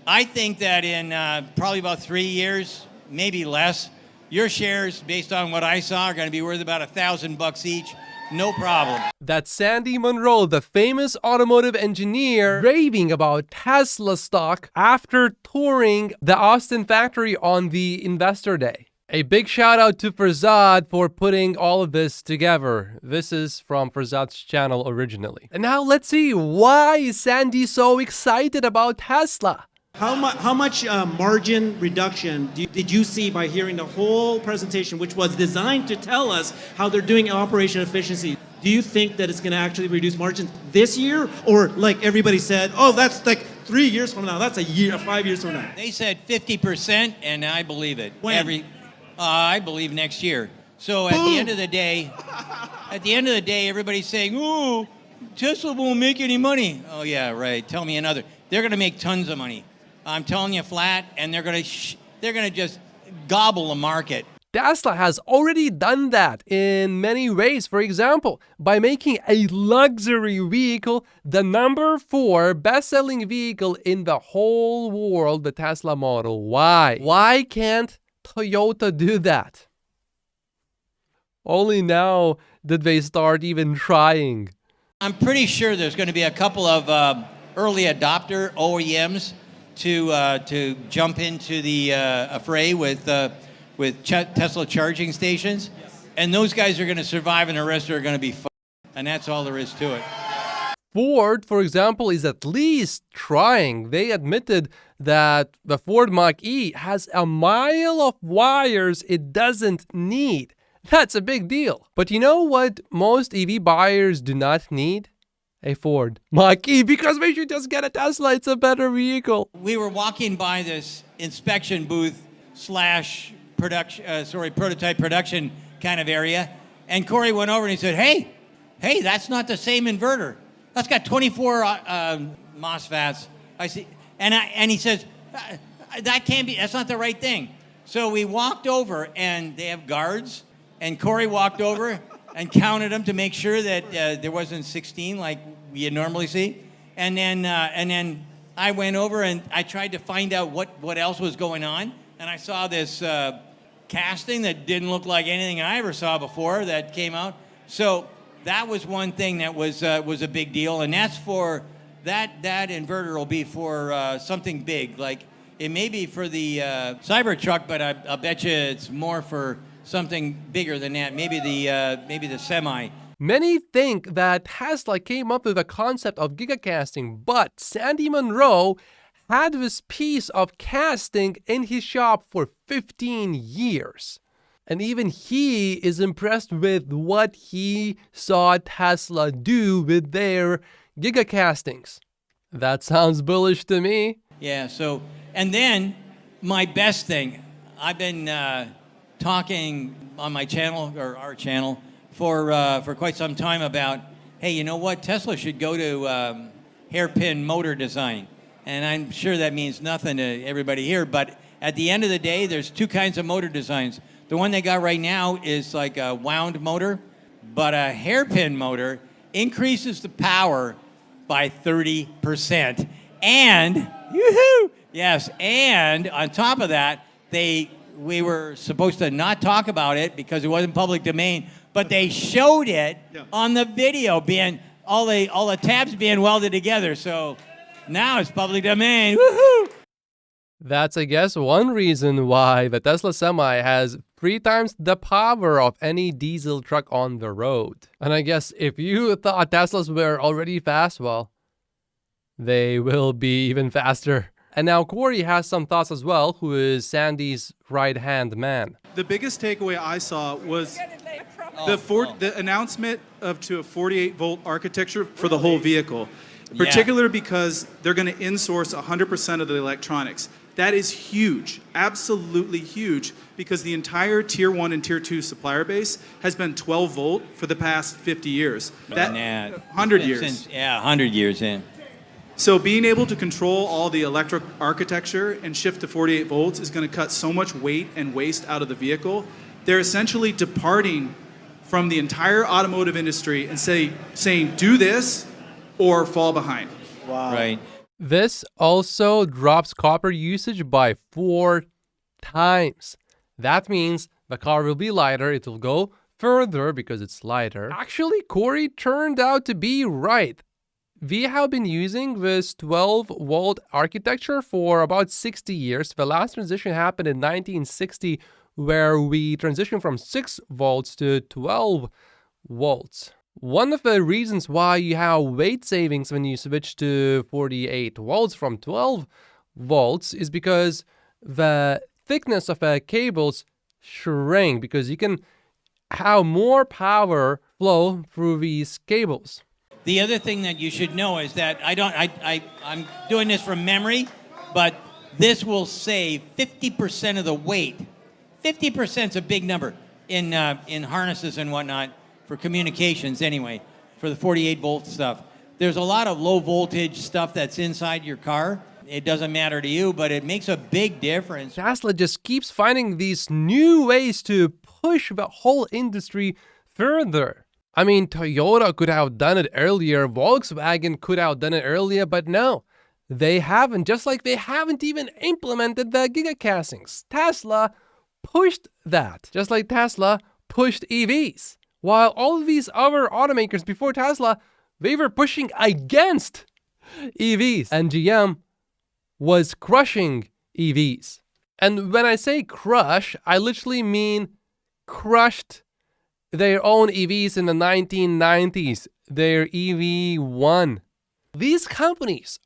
I think that in probably about 3 years, maybe less, your shares, based on what I saw, are going to be worth about $1,000 each. No problem. That's Sandy Munro, the famous automotive engineer, raving about Tesla stock after touring the Austin factory on the Investor Day. A big shout out to Farzad for putting all of this together. This is from Farzad's channel originally. And now let's see, why is Sandy so excited about Tesla? How much margin reduction did you see by hearing the whole presentation, which was designed to tell us how they're doing operation efficiency? Do you think that it's going to actually reduce margins this year, or like everybody said, oh, that's like 3 years from now, that's a year, 5 years from now? They said 50%, and I believe it. When? I believe next year. So at the end of the day, everybody's saying, "Oh, Tesla won't make any money." Oh yeah, right. Tell me another. They're going to make tons of money. I'm telling you flat, and they're going to just gobble the market. Tesla has already done that in many ways. For example, by making a luxury vehicle the number 4 best-selling vehicle in the whole world, the Tesla Model Y. Why can't Toyota do that? Only now did they start even trying. I'm pretty sure there's going to be a couple of early adopter OEMs to jump into the affray with Tesla charging stations, and those guys are going to survive, and the rest are going to be and that's all there is to it. Ford, for example, is at least trying. They admitted that the Ford Mach-E has a mile of wires it doesn't need. That's a big deal. But you know what most EV buyers do not need? A Ford Mach-E, because they should just get a Tesla. It's a better vehicle. We were walking by this inspection booth slash prototype production kind of area, and Corey went over and he said, hey, that's not the same inverter. That's got 24 MOSFETs. I see, and he says, that can't be. That's not the right thing. So we walked over, and they have guards, and Corey walked over and counted them to make sure that there wasn't 16 like you normally see, and then I went over and I tried to find out what else was going on, and I saw this casting that didn't look like anything I ever saw before that came out. So that was one thing that was a big deal, and that's for that inverter will be for something big, like it may be for the Cybertruck, but I'll bet you it's more for something bigger than that. Maybe the semi. Many think that Tesla came up with the concept of gigacasting, but Sandy Munro had this piece of casting in his shop for 15 years. And even he is impressed with what he saw Tesla do with their gigacastings. That sounds bullish to me. Yeah, so, and then my best thing, I've been talking on my channel, or our channel, for quite some time about, hey, you know what, Tesla should go to hairpin motor design. And I'm sure that means nothing to everybody here, but at the end of the day, there's 2 kinds of motor designs. The one they got right now is like a wound motor, but a hairpin motor increases the power by 30%. And, woohoo, yes, and on top of that, we were supposed to not talk about it because it wasn't public domain, but they showed it on the video, being all the tabs being welded together. So now it's public domain. Woohoo! That's, I guess, one reason why the Tesla Semi has 3 times the power of any diesel truck on the road. And I guess if you thought Teslas were already fast, well, they will be even faster. And now Corey has some thoughts as well, who is Sandy's right-hand man. The biggest takeaway I saw was the announcement to a 48-volt architecture for the whole vehicle, particularly because they're going to insource 100% of the electronics. That is huge, absolutely huge, because the entire Tier 1 and Tier 2 supplier base has been 12 volt for the past 50 years. 100 years. 100 years in. So being able to control all the electric architecture and shift to 48 volts is going to cut so much weight and waste out of the vehicle. They're essentially departing from the entire automotive industry and saying, do this or fall behind. Wow. Right. This also drops copper usage by 4 times. That means the car will be lighter, it will go further because it's lighter. Actually, Corey turned out to be right. We have been using this 12-volt architecture for about 60 years. The last transition happened in 1960, where we transitioned from 6 volts to 12 volts. One of the reasons why you have weight savings when you switch to 48 volts from 12 volts is because the thickness of the cables shrink, because you can have more power flow through these cables. The other thing that you should know is that I'm doing this from memory, but this will save 50% of the weight. 50% is a big number in harnesses and whatnot for communications anyway, for the 48 volt stuff. There's a lot of low voltage stuff that's inside your car. It doesn't matter to you, but it makes a big difference. Tesla just keeps finding these new ways to push the whole industry further. I mean, Toyota could have done it earlier, Volkswagen could have done it earlier, but no, they haven't. Just like they haven't even implemented the gigacastings. Tesla pushed that, just like Tesla pushed EVs. While all of these other automakers before Tesla, they were pushing against EVs. And GM was crushing EVs. And when I say crush, I literally mean crushed their own EVs in the 1990s, their EV1. These companies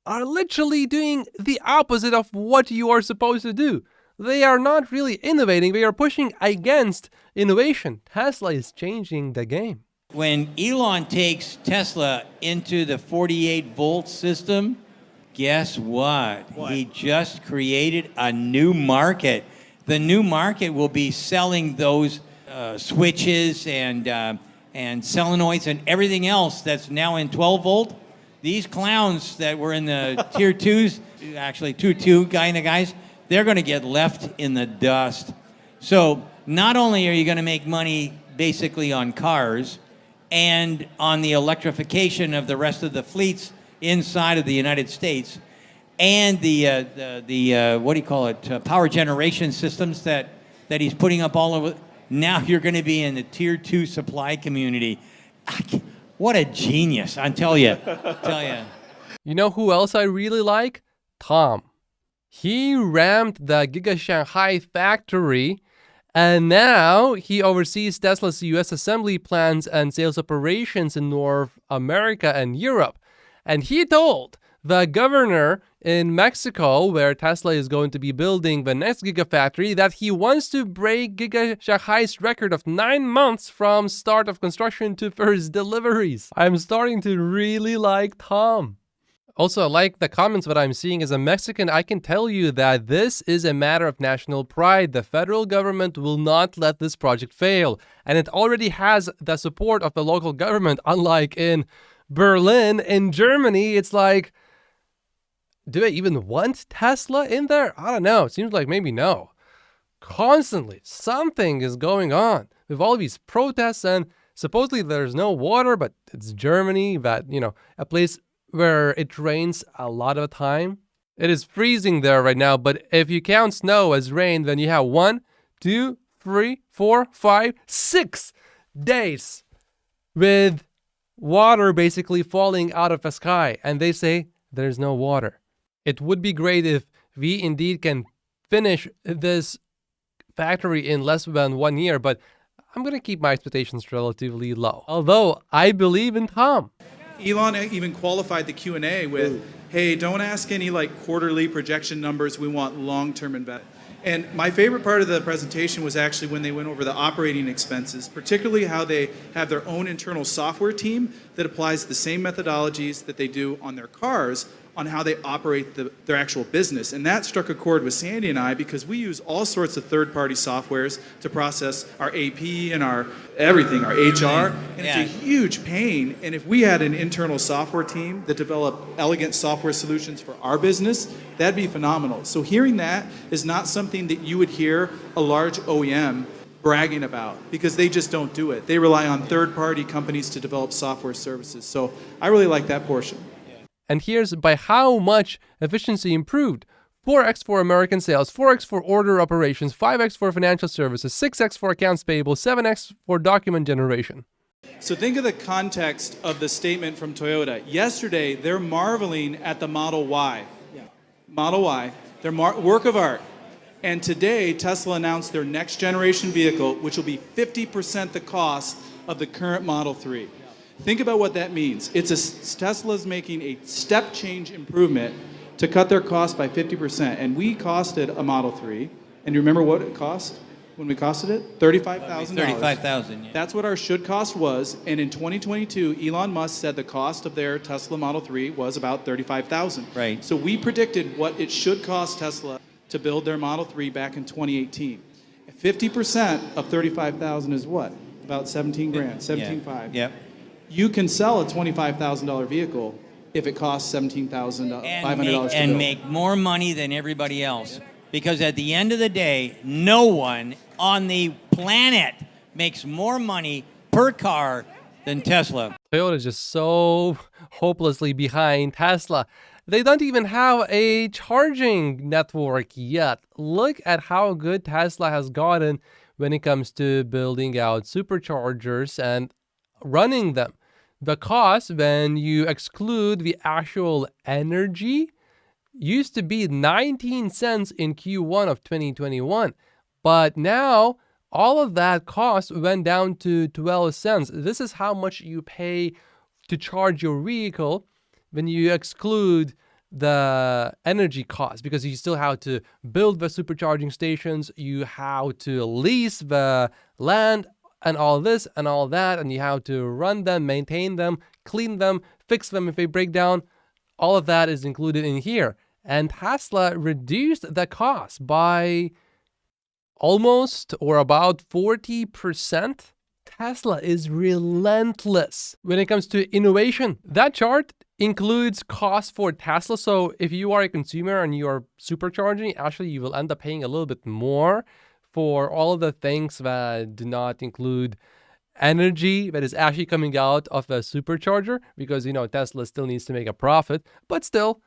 are literally doing the opposite of what you are supposed to do. They are not really innovating, they are pushing against innovation. Tesla is changing the game. When Elon takes Tesla into the 48 volt system, guess what? He just created a new market. The new market will be selling those switches and solenoids and everything else that's now in 12 volt. These clowns that were in the tier 2s, actually 2 kind of guys, they're going to get left in the dust. So not only are you going to make money basically on cars and on the electrification of the rest of the fleets inside of the United States, and the what do you call it, power generation systems that he's putting up all over. Now you're going to be in the tier 2 supply community. What a genius, I tell you. You know who else I really like? Tom. He ramped the Giga Shanghai factory, and now he oversees Tesla's US assembly plants and sales operations in North America and Europe. And he told the governor in Mexico, where Tesla is going to be building the next Gigafactory, that he wants to break Giga Shanghai's record of 9 months from start of construction to first deliveries. I'm starting to really like Tom. Also, I like the comments that I'm seeing. As a Mexican, I can tell you that this is a matter of national pride. The federal government will not let this project fail. And it already has the support of the local government, unlike in Berlin. In Germany, it's like, do they even want Tesla in there? I don't know. It seems like maybe no. Constantly, something is going on with all these protests, and supposedly there's no water, but it's Germany, that, a place where it rains a lot of the time. It is freezing there right now, but if you count snow as rain, then you have 1, 2, 3, 4, 5, 6 days with water basically falling out of the sky, and they say there's no water. It would be great if we indeed can finish this factory in less than 1 year, but I'm going to keep my expectations relatively low. Although I believe in Tom. Elon even qualified the Q&A with, hey, don't ask any quarterly projection numbers. We want long-term investment. And my favorite part of the presentation was actually when they went over the operating expenses, particularly how they have their own internal software team that applies the same methodologies that they do on their cars on how they operate their actual business. And that struck a chord with Sandy and I, because we use all sorts of third-party softwares to process our AP and our everything, our HR, and it's a huge pain. And if we had an internal software team that developed elegant software solutions for our business, that'd be phenomenal. So hearing that is not something that you would hear a large OEM bragging about, because they just don't do it. They rely on third-party companies to develop software services. So I really like that portion. And here's by how much efficiency improved. 4x for American sales, 4x for order operations, 5x for financial services, 6x for accounts payable, 7x for document generation. So think of the context of the statement from Toyota. Yesterday, they're marveling at the Model Y. Model Y, their work of art. And today, Tesla announced their next generation vehicle, which will be 50% the cost of the current Model 3. Think about what that means. Tesla's making a step change improvement to cut their cost by 50%. And we costed a Model 3. And you remember what it cost when we costed it? $35,000. $35,000. Yeah. That's what our should cost was. And in 2022, Elon Musk said the cost of their Tesla Model 3 was about $35,000. Right. So we predicted what it should cost Tesla to build their Model 3 back in 2018. 50% of $35,000 is what? About 17 grand, 17.5. Yep. You can sell a $25,000 vehicle if it costs $17,500 to build. And make more money than everybody else. Because at the end of the day, no one on the planet makes more money per car than Tesla. Toyota is just so hopelessly behind Tesla. They don't even have a charging network yet. Look at how good Tesla has gotten when it comes to building out superchargers and running them. The cost, when you exclude the actual energy, used to be 19 cents in Q1 of 2021. But now, all of that cost went down to 12 cents. This is how much you pay to charge your vehicle when you exclude the energy cost, because you still have to build the supercharging stations, you have to lease the land, and all this and all that, and you have to run them, maintain them, clean them, fix them if they break down. All of that is included in here. And Tesla reduced the cost by almost or about 40%. Tesla is relentless when it comes to innovation. That chart includes cost for Tesla. So if you are a consumer and you are supercharging, actually you will end up paying a little bit more for all of the things that do not include energy that is actually coming out of a supercharger, because, you know, Tesla still needs to make a profit, but still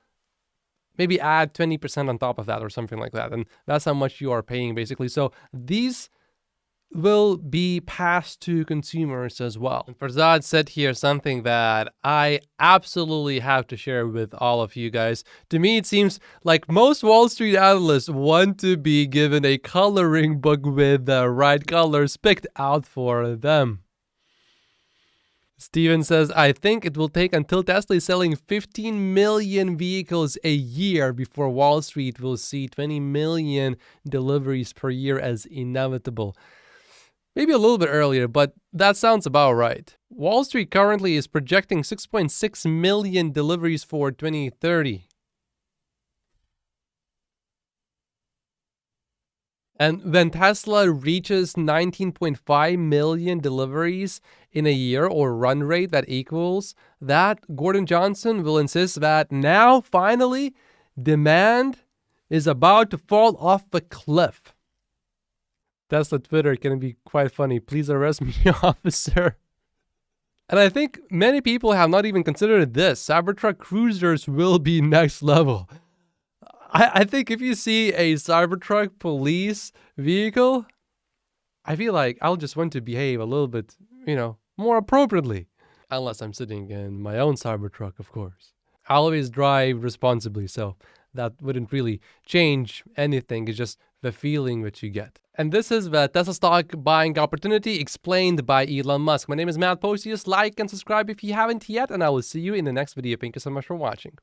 maybe add 20% on top of that or something like that. And that's how much you are paying basically. So these will be passed to consumers as well. And Farzad said here something that I absolutely have to share with all of you guys. To me, it seems like most Wall Street analysts want to be given a coloring book with the right colors picked out for them. Steven says, I think it will take until Tesla is selling 15 million vehicles a year before Wall Street will see 20 million deliveries per year as inevitable. Maybe a little bit earlier, but that sounds about right. Wall Street currently is projecting 6.6 million deliveries for 2030. And when Tesla reaches 19.5 million deliveries in a year, or run rate that equals that, Gordon Johnson will insist that now, finally, demand is about to fall off the cliff. Tesla Twitter can be quite funny. Please arrest me, officer. And I think many people have not even considered this. Cybertruck Cruisers will be next level. I think if you see a Cybertruck police vehicle, I feel like I'll just want to behave a little bit, more appropriately. Unless I'm sitting in my own Cybertruck, of course. I always drive responsibly, so that wouldn't really change anything. It's just the feeling that you get. And this is the Tesla stock buying opportunity explained by Elon Musk. My name is Matt Posius. Like and subscribe if you haven't yet, and I will see you in the next video. Thank you so much for watching.